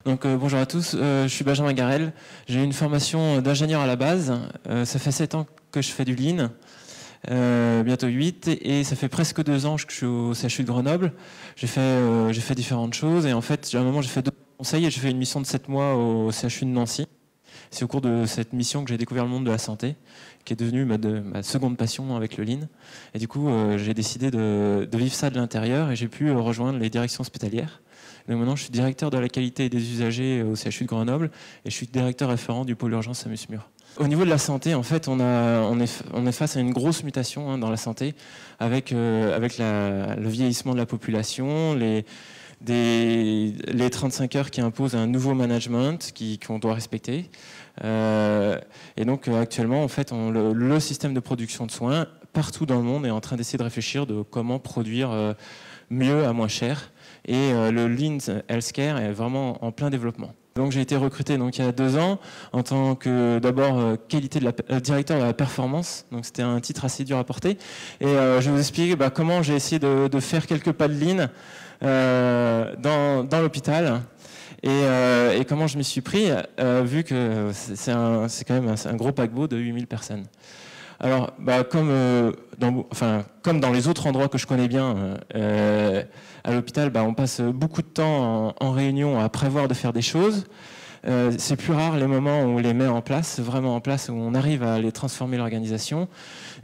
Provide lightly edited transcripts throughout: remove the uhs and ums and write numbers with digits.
Donc bonjour à tous, je suis Benjamin Garel, j'ai une formation d'ingénieur à la base, ça fait 7 ans que je fais du Lean, bientôt 8, et ça fait presque 2 ans que je suis au CHU de Grenoble. J'ai fait différentes choses, et en fait à un moment j'ai fait 2 conseils et j'ai fait une mission de 7 mois au CHU de Nancy. C'est au cours de cette mission que j'ai découvert le monde de la santé, qui est devenue ma seconde passion avec le Lean. Et du coup, j'ai décidé de vivre ça de l'intérieur et j'ai pu rejoindre les directions hospitalières. Donc maintenant, je suis directeur de la qualité et des usagers au CHU de Grenoble et je suis directeur référent du pôle urgence à Musmur. Au niveau de la santé, en fait, on est face à une grosse mutation dans la santé avec le vieillissement de la population, les 35 heures qui imposent un nouveau management qu'on doit respecter. Et donc actuellement, en fait, le système de production de soins partout dans le monde est en train d'essayer de réfléchir de comment produire mieux à moins cher. Et le Lean Healthcare est vraiment en plein développement. Donc j'ai été recruté donc, il y a 2 ans en tant que d'abord directeur de la performance. Donc c'était un titre assez dur à porter. Et je vais vous expliquer comment j'ai essayé de faire quelques pas de Lean dans l'hôpital. Et comment je m'y suis pris, vu que c'est quand même un gros paquebot de 8000 personnes. Alors, comme dans les autres endroits que je connais bien, à l'hôpital, on passe beaucoup de temps en réunion à prévoir de faire des choses. C'est plus rare les moments où on les met en place, vraiment en place, où on arrive à les transformer l'organisation.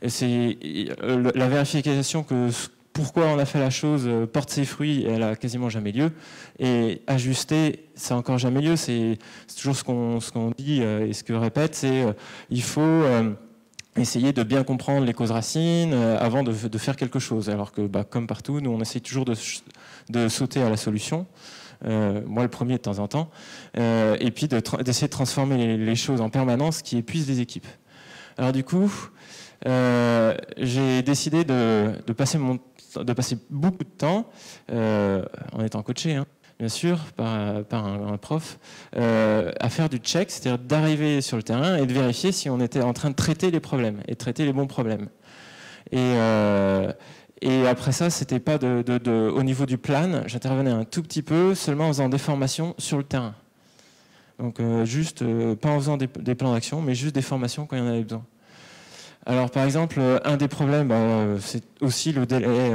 C'est la vérification que pourquoi on a fait la chose porte ses fruits, elle a quasiment jamais lieu. Et ajuster, c'est encore jamais lieu. C'est toujours ce qu'on dit et ce que répète, c'est il faut essayer de bien comprendre les causes racines avant de faire quelque chose. Alors que, comme partout, nous, on essaie toujours de sauter à la solution. Moi, le premier de temps en temps. Et puis d'essayer de transformer les choses en permanence qui épuisent les équipes. Alors du coup, j'ai décidé de passer beaucoup de temps, en étant coaché, bien sûr, par un prof, à faire du check, c'est-à-dire d'arriver sur le terrain et de vérifier si on était en train de traiter les problèmes et de traiter les bons problèmes. Et après ça, c'était pas au niveau du plan, j'intervenais un tout petit peu, seulement en faisant des formations sur le terrain. Donc juste, pas en faisant des plans d'action, mais juste des formations quand il y en avait besoin. Alors par exemple, un des problèmes, c'est aussi le délai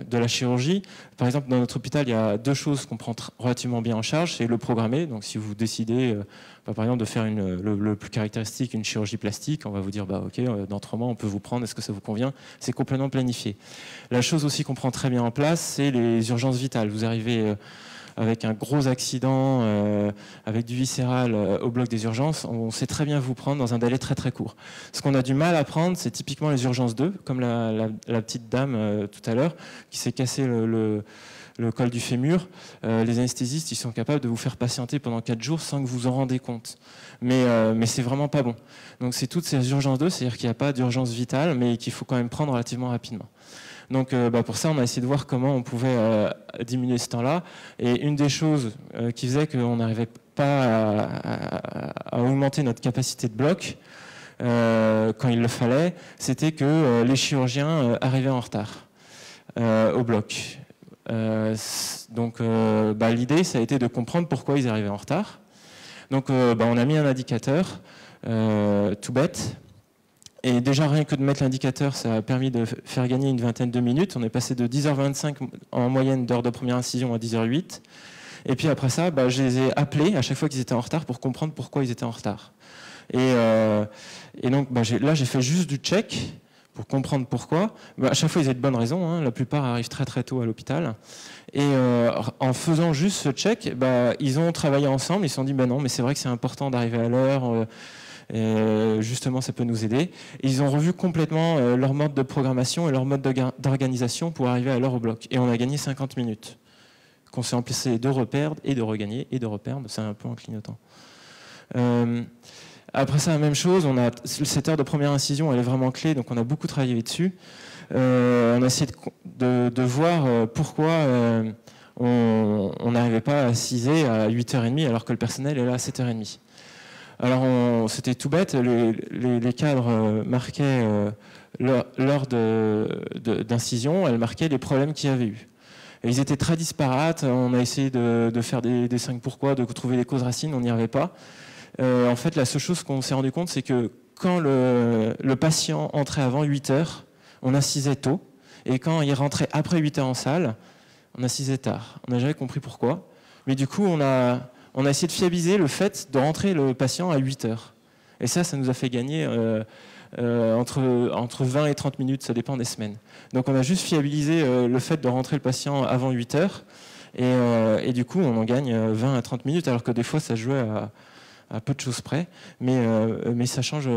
de la chirurgie. Par exemple, dans notre hôpital, il y a 2 choses qu'on prend relativement bien en charge. C'est le programmer, donc si vous décidez par exemple de faire le plus caractéristique, une chirurgie plastique, on va vous dire ok, dans 3 mois on peut vous prendre, est-ce que ça vous convient? C'est complètement planifié. La chose aussi qu'on prend très bien en place, c'est les urgences vitales. Vous arrivez avec un gros accident, avec du viscéral au bloc des urgences, on sait très bien vous prendre dans un délai très très court. Ce qu'on a du mal à prendre, c'est typiquement les urgences 2, comme la petite dame tout à l'heure, qui s'est cassé le col du fémur. Les anesthésistes, ils sont capables de vous faire patienter pendant 4 jours sans que vous en rendez compte. Mais c'est vraiment pas bon. Donc c'est toutes ces urgences 2, c'est-à-dire qu'il n'y a pas d'urgence vitale, mais qu'il faut quand même prendre relativement rapidement. Donc pour ça, on a essayé de voir comment on pouvait diminuer ce temps-là. Et une des choses qui faisait qu'on n'arrivait pas à augmenter notre capacité de bloc quand il le fallait, c'était que les chirurgiens arrivaient en retard au bloc. Donc l'idée, ça a été de comprendre pourquoi ils arrivaient en retard. Donc on a mis un indicateur tout bête. Et déjà, rien que de mettre l'indicateur, ça a permis de faire gagner une vingtaine de minutes. On est passé de 10h25 en moyenne d'heures de première incision à 10h08. Et puis après ça, je les ai appelés à chaque fois qu'ils étaient en retard pour comprendre pourquoi ils étaient en retard. Et donc là, j'ai fait juste du check pour comprendre pourquoi. À chaque fois, ils avaient de bonnes raisons. La plupart arrivent très très tôt à l'hôpital. Et en faisant juste ce check, ils ont travaillé ensemble. Ils se sont dit, non, mais c'est vrai que c'est important d'arriver à l'heure. Justement, ça peut nous aider. Et ils ont revu complètement leur mode de programmation et leur mode d'organisation pour arriver à l'heure au bloc. Et on a gagné 50 minutes. Qu'on s'est emplacé de reperdre et de regagner et de reperdre. C'est un peu en clignotant. Après ça, la même chose. Cette heure de première incision, elle est vraiment clé. Donc on a beaucoup travaillé dessus. On a essayé de voir pourquoi on n'arrivait pas à 6h à 8h30 alors que le personnel est là à 7h30. Alors c'était tout bête, les cadres marquaient l'heure d'incision, elles marquaient les problèmes qu'il y avait eu. Et ils étaient très disparates. On a essayé de faire des 5 pourquoi, de trouver des causes racines, on n'y arrivait pas. En fait, la seule chose qu'on s'est rendu compte, c'est que quand le patient entrait avant 8 heures, on incisait tôt. Et quand il rentrait après 8 heures en salle, on incisait tard. On n'a jamais compris pourquoi. Mais du coup, on a essayé de fiabiliser le fait de rentrer le patient à 8 heures. Et ça nous a fait gagner entre 20 et 30 minutes, ça dépend des semaines. Donc on a juste fiabilisé le fait de rentrer le patient avant 8 heures. Et du coup, on en gagne 20 à 30 minutes, alors que des fois, ça jouait à peu de choses près, mais ça change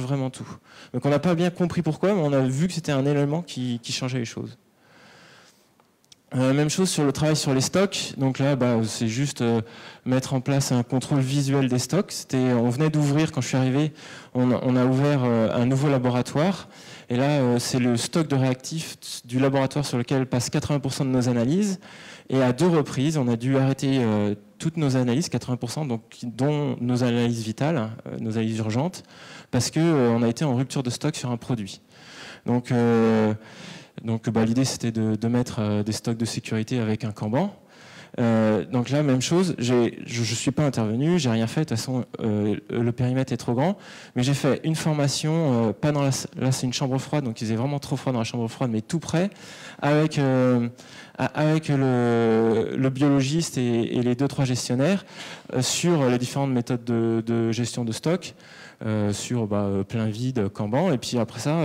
vraiment tout. Donc on n'a pas bien compris pourquoi, mais on a vu que c'était un élément qui changeait les choses. Même chose sur le travail sur les stocks. Donc là, c'est juste mettre en place un contrôle visuel des stocks. On venait d'ouvrir, quand je suis arrivé, on a ouvert un nouveau laboratoire. Et là, c'est le stock de réactifs du laboratoire sur lequel passent 80% de nos analyses. Et à 2 reprises, on a dû arrêter toutes nos analyses, 80%, dont nos analyses vitales, nos analyses urgentes, parce qu'on a été en rupture de stock sur un produit. Donc l'idée, c'était de mettre des stocks de sécurité avec un Kanban. Donc là, même chose, je ne suis pas intervenu, j'ai rien fait, de toute façon, le périmètre est trop grand, mais j'ai fait une formation, pas dans là c'est une chambre froide, donc il faisait vraiment trop froid dans la chambre froide, mais tout près, avec le biologiste et les 2-3 gestionnaires sur les différentes méthodes de gestion de stock, sur plein vide, Kanban, et puis après ça,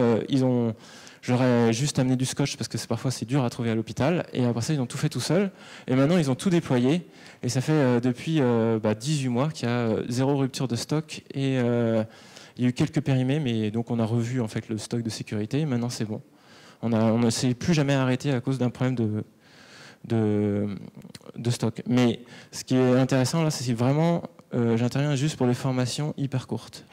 j'aurais juste amené du scotch parce que parfois c'est dur à trouver à l'hôpital. Et après ça, ils ont tout fait tout seuls. Et maintenant, ils ont tout déployé. Et ça fait depuis 18 mois qu'il y a 0 rupture de stock. Et il y a eu quelques périmés, mais donc on a revu en fait le stock de sécurité. Et maintenant, c'est bon. On ne s'est plus jamais arrêté à cause d'un problème de stock. Mais ce qui est intéressant là, c'est vraiment, j'interviens juste pour les formations hyper courtes.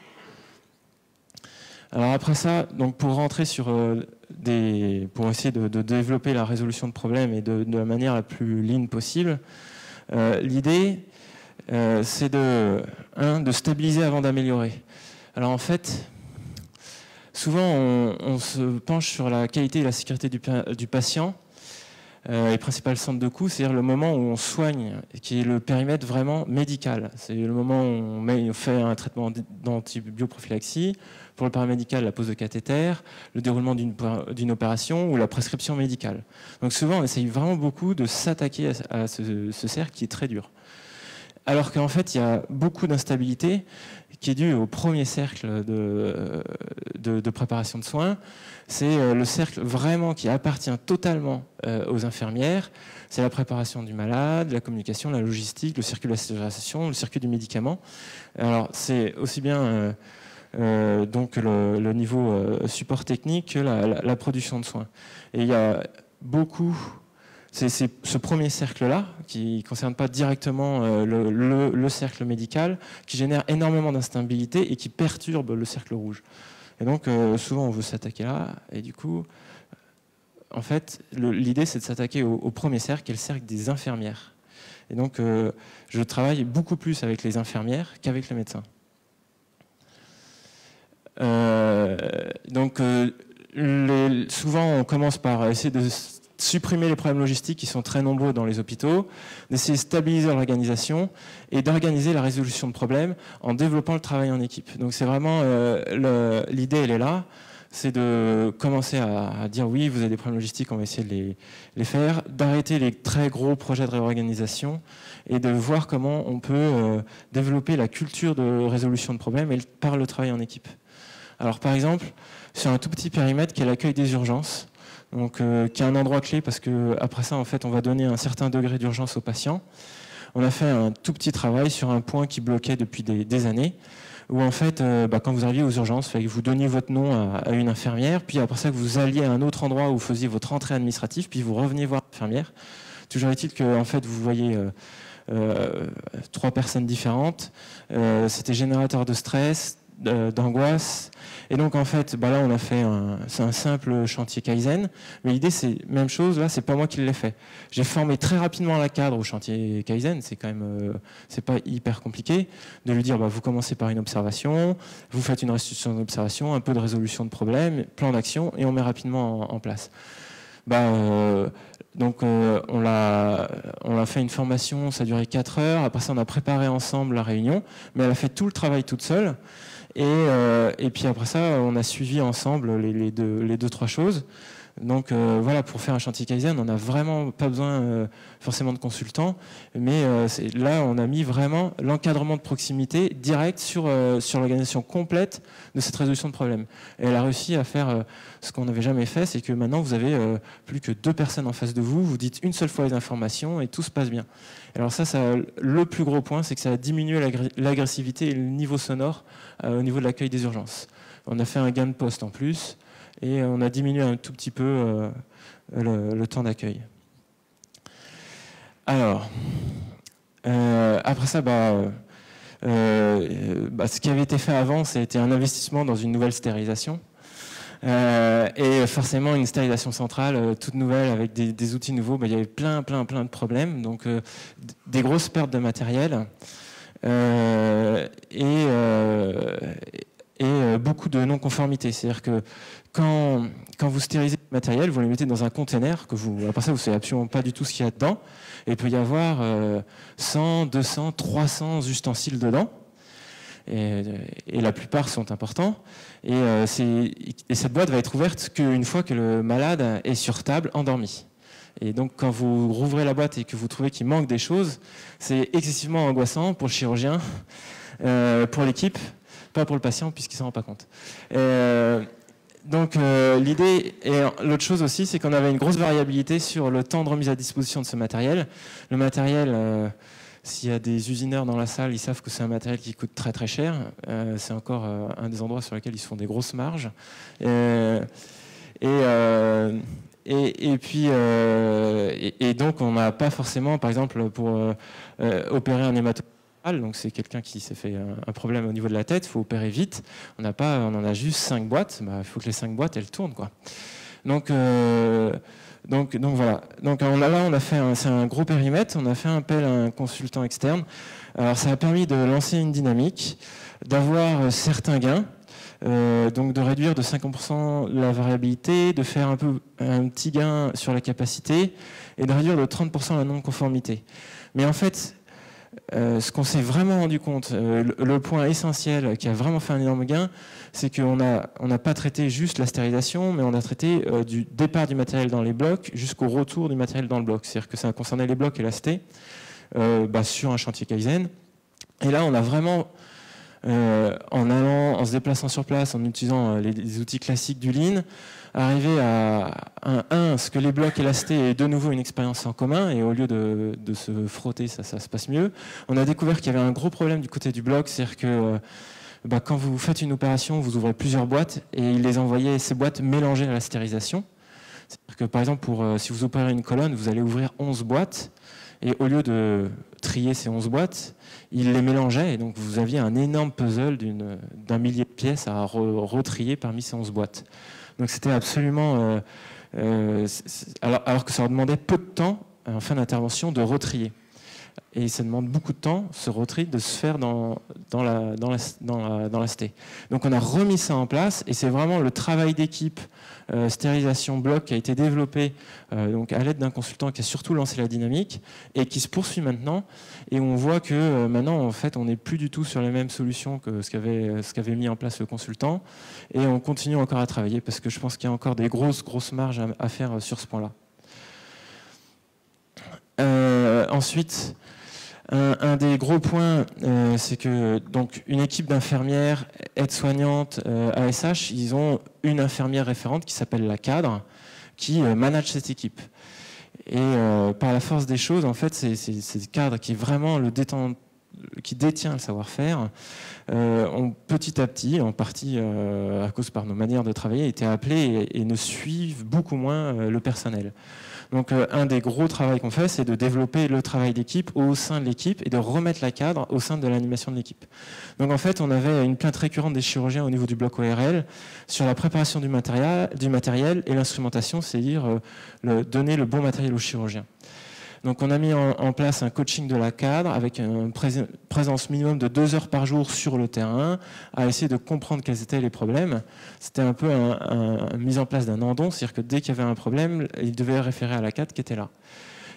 Alors après ça, donc pour rentrer sur pour essayer de développer la résolution de problèmes et de la manière la plus lean possible, l'idée c'est de stabiliser avant d'améliorer. Alors en fait, souvent on se penche sur la qualité et la sécurité du patient, et principal centre de coût, c'est-à-dire le moment où on soigne, qui est le périmètre vraiment médical. C'est le moment où on fait un traitement d'antibioprophylaxie, pour le paramédical, la pose de cathéter, le déroulement d'une opération ou la prescription médicale. Donc souvent, on essaye vraiment beaucoup de s'attaquer à ce cercle qui est très dur. Alors qu'en fait, il y a beaucoup d'instabilité qui est due au premier cercle de préparation de soins. C'est le cercle vraiment qui appartient totalement aux infirmières. C'est la préparation du malade, la communication, la logistique, le circuit de la stérilisation, le circuit du médicament. Alors, c'est aussi bien donc le niveau support technique que la production de soins. Et il y a beaucoup... C'est ce premier cercle-là, qui ne concerne pas directement le cercle médical, qui génère énormément d'instabilité et qui perturbe le cercle rouge. Et donc, souvent, on veut s'attaquer là, et du coup, en fait, l'idée, c'est de s'attaquer au premier cercle, qui est le cercle des infirmières. Et donc, je travaille beaucoup plus avec les infirmières qu'avec les médecins. Souvent, on commence par essayer de supprimer les problèmes logistiques qui sont très nombreux dans les hôpitaux, d'essayer de stabiliser l'organisation et d'organiser la résolution de problèmes en développant le travail en équipe. Donc c'est vraiment l'idée, elle est là, c'est de commencer à dire oui, vous avez des problèmes logistiques, on va essayer de les faire, d'arrêter les très gros projets de réorganisation et de voir comment on peut développer la culture de résolution de problèmes par le travail en équipe. Alors par exemple, sur un tout petit périmètre qui est l'accueil des urgences, donc qui est un endroit clé parce que après ça en fait on va donner un certain degré d'urgence aux patients. On a fait un tout petit travail sur un point qui bloquait depuis des années, où en fait quand vous arriviez aux urgences, vous donniez votre nom à une infirmière, puis après ça que vous alliez à un autre endroit où vous faisiez votre entrée administrative, puis vous reveniez voir l'infirmière. Toujours est-il que en fait vous voyez 3 personnes différentes, c'était générateur de stress, d'angoisse. Et donc en fait, là on a fait c'est un simple chantier Kaizen, mais l'idée c'est même chose, là c'est pas moi qui l'ai fait. J'ai formé très rapidement la cadre au chantier Kaizen, c'est quand même c'est pas hyper compliqué de lui dire vous commencez par une observation, vous faites une restitution d'observation, un peu de résolution de problème, plan d'action et on met rapidement en place. Donc on a fait une formation, ça a duré 4 heures. Après ça, on a préparé ensemble la réunion, mais elle a fait tout le travail toute seule. Et puis après ça, on a suivi ensemble les deux, trois choses. Donc voilà, pour faire un chantier Kaizen, on n'a vraiment pas besoin forcément de consultants, mais là, on a mis vraiment l'encadrement de proximité direct sur l'organisation complète de cette résolution de problème. Et elle a réussi à faire ce qu'on n'avait jamais fait, c'est que maintenant, vous avez plus que 2 personnes en face de vous, vous dites une seule fois les informations et tout se passe bien. Alors ça le plus gros point, c'est que ça a diminué l'agressivité et le niveau sonore au niveau de l'accueil des urgences. On a fait un gain de poste en plus, et on a diminué un tout petit peu le temps d'accueil. Alors, après ça, ce qui avait été fait avant, c'était un investissement dans une nouvelle stérilisation. Et forcément, une stérilisation centrale toute nouvelle avec des outils nouveaux, il y avait plein de problèmes. Donc, des grosses pertes de matériel et beaucoup de non-conformité. C'est-à-dire que quand vous stérilisez le matériel, vous le mettez dans un container, après ça, vous ne savez absolument pas du tout ce qu'il y a dedans. Et il peut y avoir 100, 200, 300 ustensiles dedans. Et la plupart sont importants. Et cette boîte va être ouverte qu'une fois que le malade est sur table, endormi. Et donc, quand vous rouvrez la boîte et que vous trouvez qu'il manque des choses, c'est excessivement angoissant pour le chirurgien, pour l'équipe, pas pour le patient puisqu'il ne s'en rend pas compte. Donc l'idée, et l'autre chose aussi, c'est qu'on avait une grosse variabilité sur le temps de remise à disposition de ce matériel. Le matériel, s'il y a des usineurs dans la salle, ils savent que c'est un matériel qui coûte très très cher. C'est encore un des endroits sur lesquels ils se font des grosses marges. Et donc on n'a pas forcément, par exemple, pour opérer un hématome, donc c'est quelqu'un qui s'est fait un problème au niveau de la tête, il faut opérer vite. On en a juste 5 boîtes, il faut que les 5 boîtes elles tournent, quoi. Donc voilà. Donc on a fait c'est un gros périmètre, on a fait appel à un consultant externe. Alors ça a permis de lancer une dynamique, d'avoir certains gains, donc de réduire de 50% la variabilité, de faire un petit gain sur la capacité et de réduire de 30% la non-conformité. Mais en fait, ce qu'on s'est vraiment rendu compte, le point essentiel qui a vraiment fait un énorme gain, c'est qu'on n'a pas traité juste la stérilisation, mais on a traité du départ du matériel dans les blocs jusqu'au retour du matériel dans le bloc. C'est-à-dire que ça concernait les blocs et la ST sur un chantier Kaizen. Et là, on a vraiment, en se déplaçant sur place, en utilisant les outils classiques du Lean, arriver à ce que les blocs et la ST aient de nouveau une expérience en commun, et au lieu de se frotter, ça se passe mieux. On a découvert qu'il y avait un gros problème du côté du bloc, c'est-à-dire que quand vous faites une opération, vous ouvrez plusieurs boîtes, et ils les envoyaient, ces boîtes mélangées à la stérilisation. C'est-à-dire que par exemple, si vous opérez une colonne, vous allez ouvrir 11 boîtes, et au lieu de trier ces 11 boîtes, ils les mélangeaient, et donc vous aviez un énorme puzzle d'un millier de pièces à retrier parmi ces 11 boîtes. Donc c'était absolument... alors que ça demandait peu de temps, en fin d'intervention, de retrier. Et ça demande beaucoup de temps, ce retri, de se faire dans la ST. Donc on a remis ça en place, et c'est vraiment le travail d'équipe, stérilisation bloc, qui a été développé donc à l'aide d'un consultant qui a surtout lancé la dynamique, et qui se poursuit maintenant. Et on voit que maintenant, en fait, on n'est plus du tout sur les mêmes solutions que ce qu'avait mis en place le consultant, et on continue encore à travailler, parce que je pense qu'il y a encore des grosses marges à faire sur ce point-là. Ensuite, un des gros points, c'est que donc une équipe d'infirmières, aides-soignantes, ASH, ils ont une infirmière référente qui s'appelle la cadre, qui manage cette équipe. Et par la force des choses, en fait, c'est le cadre qui est vraiment qui détient le savoir-faire, ont petit à petit, en partie à cause par nos manières de travailler, été appelés et ne suivent beaucoup moins le personnel. Donc un des gros travaux qu'on fait, c'est de développer le travail d'équipe au sein de l'équipe et de remettre la cadre au sein de l'animation de l'équipe. Donc en fait, on avait une plainte récurrente des chirurgiens au niveau du bloc ORL sur la préparation du matériel et l'instrumentation, c'est-à-dire donner le bon matériel aux chirurgiens. Donc on a mis en place un coaching de la cadre avec une présence minimum de 2 heures par jour sur le terrain, à essayer de comprendre quels étaient les problèmes. C'était un peu une mise en place d'un andon, c'est-à-dire que dès qu'il y avait un problème, il devait référer à la cadre qui était là.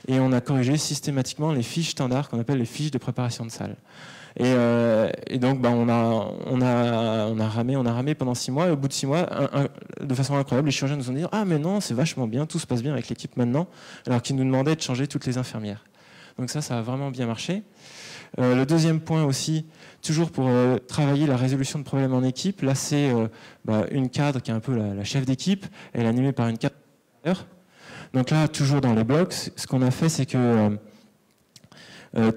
Et on a corrigé systématiquement les fiches standards qu'on appelle les fiches de préparation de salle. Et donc on a ramé pendant 6 mois, et au bout de 6 mois, de façon incroyable, les chirurgiens nous ont dit « Ah mais non, c'est vachement bien, tout se passe bien avec l'équipe maintenant », alors qu'ils nous demandaient de changer toutes les infirmières. Donc ça a vraiment bien marché. Le deuxième point aussi, toujours pour travailler la résolution de problèmes en équipe, là c'est une cadre qui est un peu la chef d'équipe, elle est animée par une cadre. Donc là, toujours dans les blocs, ce qu'on a fait, c'est que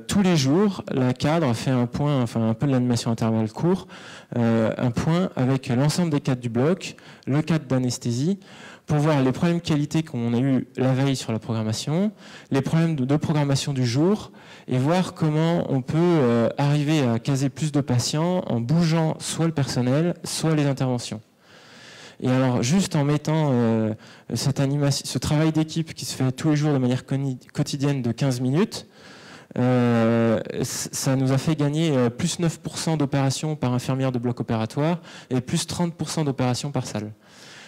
tous les jours, la cadre fait un point, enfin un peu de l'animation intervalle court, un point avec l'ensemble des cadres du bloc, le cadre d'anesthésie, pour voir les problèmes qualité qu'on a eu la veille sur la programmation, les problèmes de programmation du jour, et voir comment on peut arriver à caser plus de patients en bougeant soit le personnel, soit les interventions. Et alors, juste en mettant ce travail d'équipe qui se fait tous les jours de manière quotidienne de 15 minutes, ça nous a fait gagner plus 9% d'opérations par infirmière de bloc opératoire et plus 30% d'opérations par salle.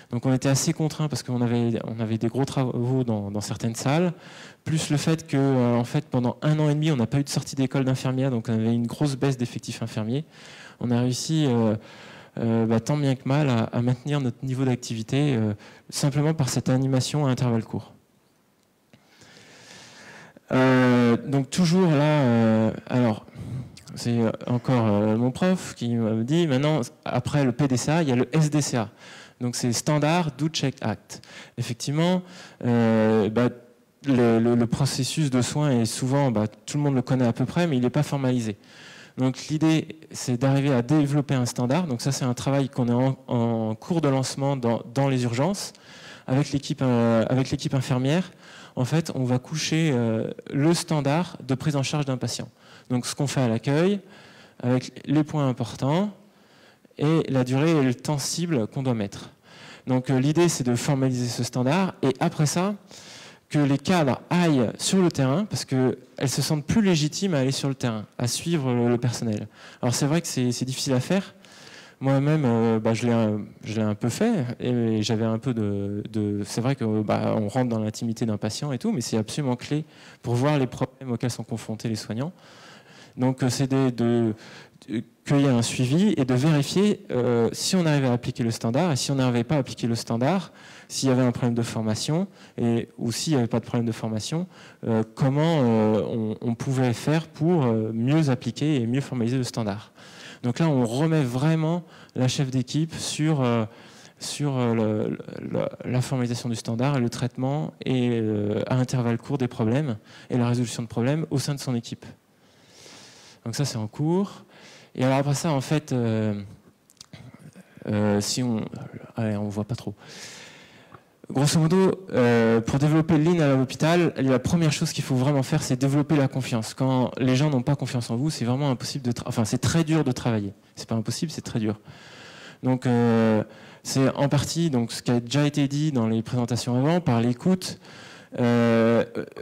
Donc on était assez contraints parce qu'on avait des gros travaux dans certaines salles, plus le fait que en fait, pendant 1 an et demi, on n'a pas eu de sortie d'école d'infirmière, donc on avait une grosse baisse d'effectifs infirmiers. On a réussi tant bien que mal à maintenir notre niveau d'activité simplement par cette animation à intervalles courts. Donc toujours là, alors c'est encore mon prof qui me dit maintenant, après le PDCA, il y a le SDCA. Donc c'est Standard Do Check Act. Effectivement, le processus de soins est souvent, tout le monde le connaît à peu près, mais il n'est pas formalisé. Donc l'idée, c'est d'arriver à développer un standard. Donc ça, c'est un travail qu'on est en cours de lancement dans les urgences avec l'équipe infirmière. En fait, on va coucher le standard de prise en charge d'un patient. Donc ce qu'on fait à l'accueil, avec les points importants, et la durée et le temps cible qu'on doit mettre. Donc l'idée, c'est de formaliser ce standard, et après ça, que les cadres aillent sur le terrain, parce qu'elles se sentent plus légitimes à aller sur le terrain, à suivre le personnel. Alors c'est vrai que c'est difficile à faire. Moi-même, je l'ai un peu fait, et j'avais un peu c'est vrai qu'on rentre dans l'intimité d'un patient et tout, mais c'est absolument clé pour voir les problèmes auxquels sont confrontés les soignants. Donc c'est qu'il y ait un suivi et de vérifier si on arrivait à appliquer le standard, et si on n'arrivait pas à appliquer le standard, s'il y avait un problème de formation, ou s'il n'y avait pas de problème de formation, comment on pouvait faire pour mieux appliquer et mieux formaliser le standard. Donc là, on remet vraiment la chef d'équipe sur la formalisation du standard et le traitement et à intervalles courts des problèmes et la résolution de problèmes au sein de son équipe. Donc ça, c'est en cours. Et alors après ça, en fait, si on... Allez, on ne voit pas trop. Grosso modo, pour développer le lean à l'hôpital, la première chose qu'il faut vraiment faire, c'est développer la confiance. Quand les gens n'ont pas confiance en vous, c'est vraiment impossible c'est très dur de travailler. C'est pas impossible, c'est très dur. Donc, c'est en partie ce qui a déjà été dit dans les présentations avant, par l'écoute,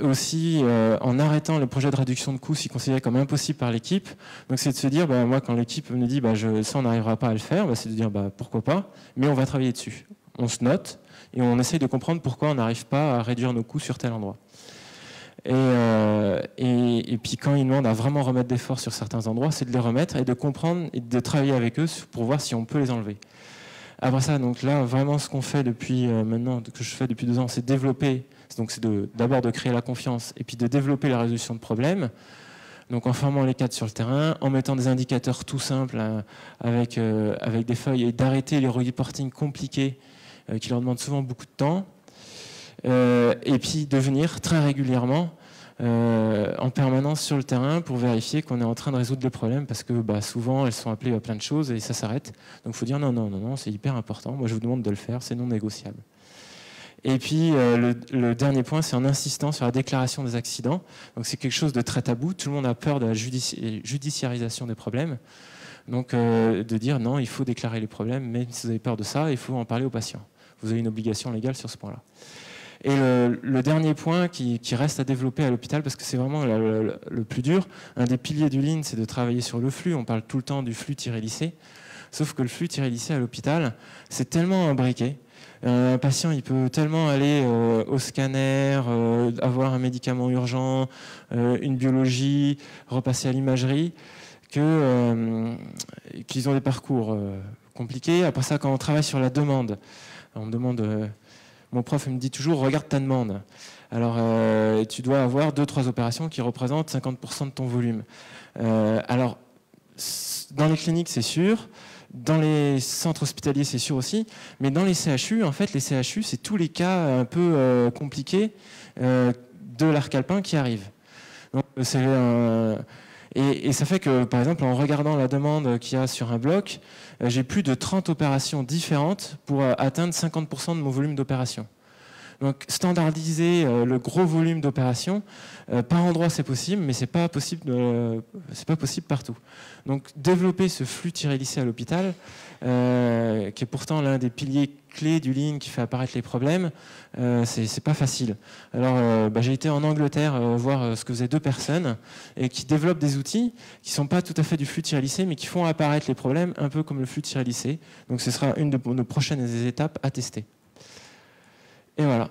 aussi en arrêtant le projet de réduction de coûts si considéré comme impossible par l'équipe. Donc c'est de se dire, moi quand l'équipe me dit ça on n'arrivera pas à le faire, c'est de dire pourquoi pas, mais on va travailler dessus. On se note et on essaye de comprendre pourquoi on n'arrive pas à réduire nos coûts sur tel endroit. Et puis quand ils demandent à vraiment remettre d'efforts sur certains endroits, c'est de les remettre et de comprendre et de travailler avec eux pour voir si on peut les enlever. Après ça, donc là, vraiment ce qu'on fait depuis maintenant, que je fais depuis 2 ans, c'est développer, donc c'est d'abord de créer la confiance et puis de développer la résolution de problèmes. Donc en formant les cadres sur le terrain, en mettant des indicateurs tout simples avec des feuilles et d'arrêter les reportings compliqués qui leur demandent souvent beaucoup de temps. Et puis de venir très régulièrement en permanence sur le terrain pour vérifier qu'on est en train de résoudre le problème parce que souvent elles sont appelées à plein de choses et ça s'arrête. Donc il faut dire non, c'est hyper important, moi je vous demande de le faire, c'est non négociable. Et puis le dernier point, c'est en insistant sur la déclaration des accidents. Donc c'est quelque chose de très tabou, tout le monde a peur de la judiciarisation des problèmes. Donc de dire non, il faut déclarer les problèmes, même si vous avez peur de ça, il faut en parler aux patients. Vous avez une obligation légale sur ce point-là. Et le dernier point qui reste à développer à l'hôpital, parce que c'est vraiment le plus dur, un des piliers du Lean, c'est de travailler sur le flux. On parle tout le temps du flux-lissé. Sauf que le flux-lissé à l'hôpital, c'est tellement imbriqué. Un patient, il peut tellement aller au scanner, avoir un médicament urgent, une biologie, repasser à l'imagerie, qu'ils ont des parcours compliqués. Après ça, quand on travaille sur la demande, on me demande, mon prof me dit toujours, regarde ta demande. Alors, tu dois avoir 2-3 opérations qui représentent 50% de ton volume. Alors, dans les cliniques, c'est sûr. Dans les centres hospitaliers, c'est sûr aussi. Mais dans les CHU, en fait, les CHU, c'est tous les cas un peu compliqués de l'arc alpin qui arrivent. Donc, et ça fait que, par exemple, en regardant la demande qu'il y a sur un bloc, j'ai plus de 30 opérations différentes pour atteindre 50% de mon volume d'opération. Donc standardiser le gros volume d'opérations, par endroit c'est possible, mais c'est pas possible partout. Donc développer ce flux-lissé à l'hôpital, qui est pourtant l'un des piliers clés du Lean qui fait apparaître les problèmes, c'est pas facile. Alors j'ai été en Angleterre voir ce que faisaient 2 personnes et qui développent des outils qui sont pas tout à fait du flux-lissé, mais qui font apparaître les problèmes un peu comme le flux-lissé. Donc ce sera une de nos prochaines étapes à tester. Et voilà.